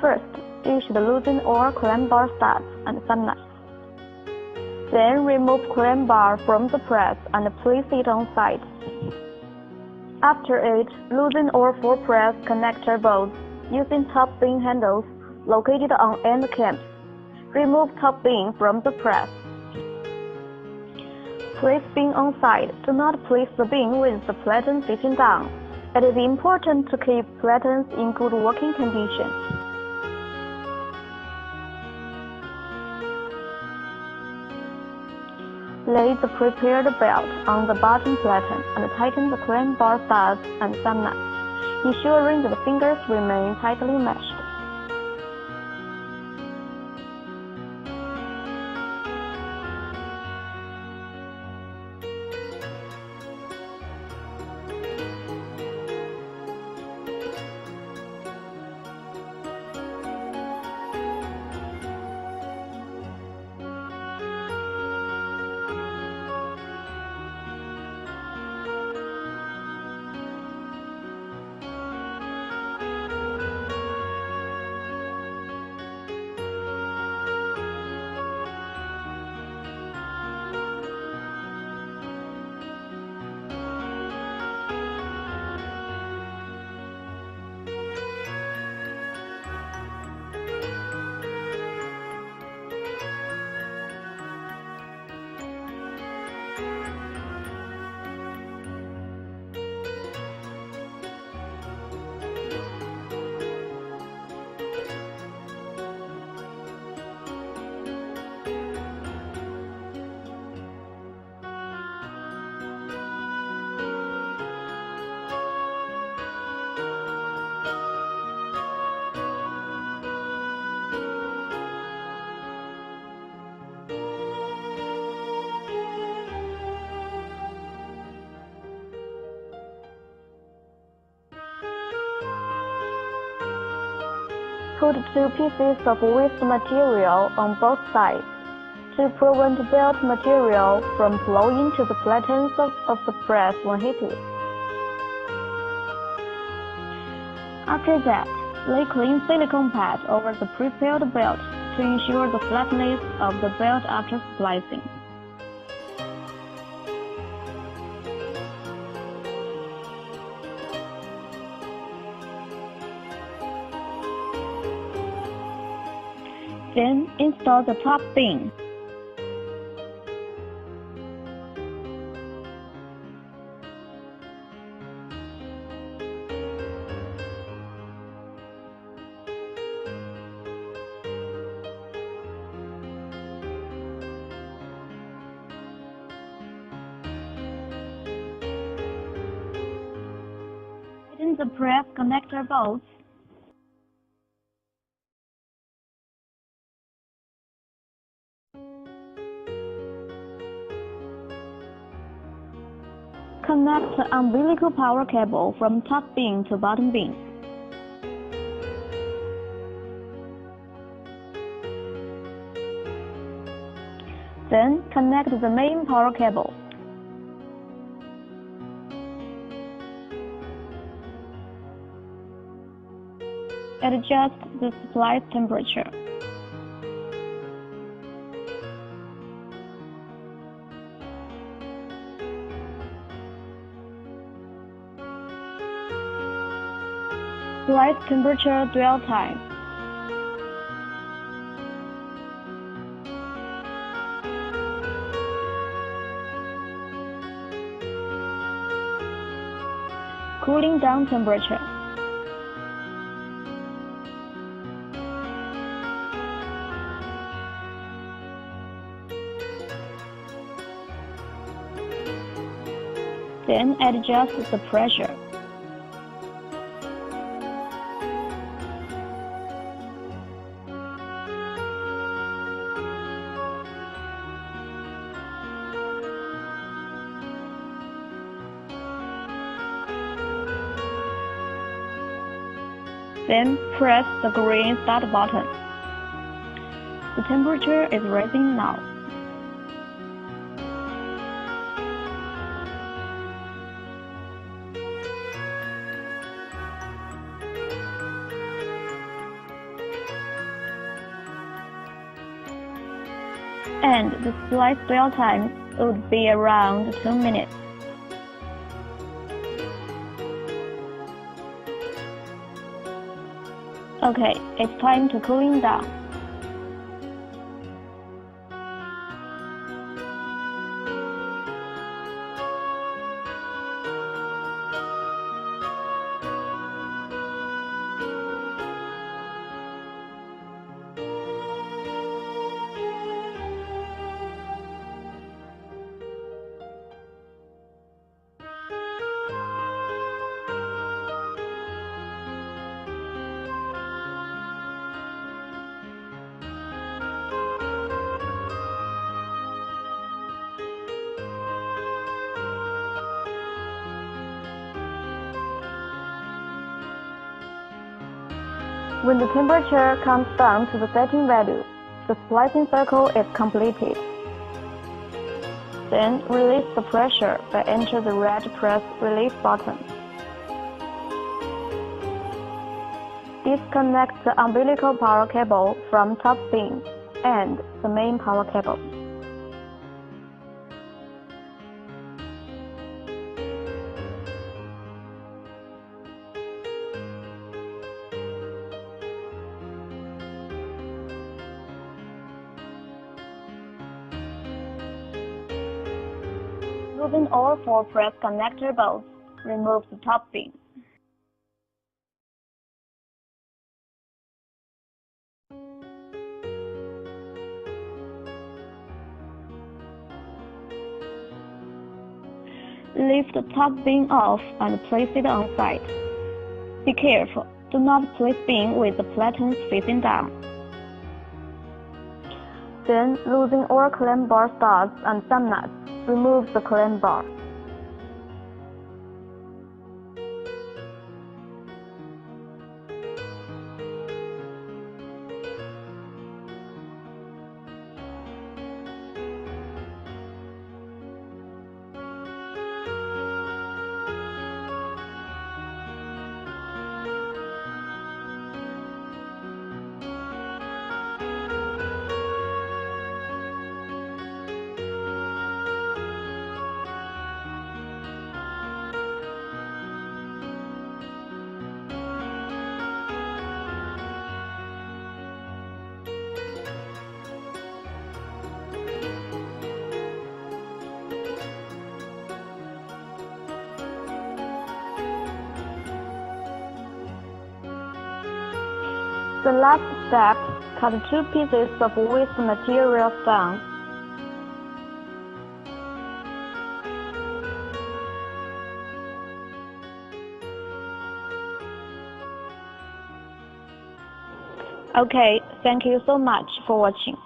First, issue the loosen or clamp bar studs and some nuts. Then remove clamp bar from the press and place it on side. After it, loosen or full press connector bolts using top beam handles located on end caps. Remove top beam from the press. Place beam on side. Do not place the beam with the platen sitting down. It is important to keep platens in good working condition. Lay the prepared belt on the bottom platen and tighten the clamp bar studs and some nuts, ensuring that the fingers remain tightly meshed. Put 2 pieces of waste material on both sides to prevent belt material from flowing to the platens of the press when heated. After that, lay clean silicone pad over the prepared belt to ensure the flatness of the belt after splicing. Then install the top beam. Tighten the press connector bolts. Connect the umbilical power cable from top beam to bottom beam. Then connect the main power cable. Adjust the splice temperature. Splice temperature dwell time. Cooling down temperature. Then adjust the pressure. Then press the green start button. The temperature is rising now. and the slice dwell time would be around 2 minutes. Okay, it's time to cooling down. When the temperature comes down to the setting value, the splicing cycle is completed. Then release the pressure by entering the red press release button. Disconnect the umbilical power cable from top beam and the main power cable. Removing all 4 press connector bolts, remove the top beam. Lift the top beam off and place it on site. Be careful, do not place beam with the platens facing down. Then, loosen all clamp bar studs and some nuts. Remove the clamp bar. The last step, cut 2 pieces of waste material down. Okay, thank you so much for watching.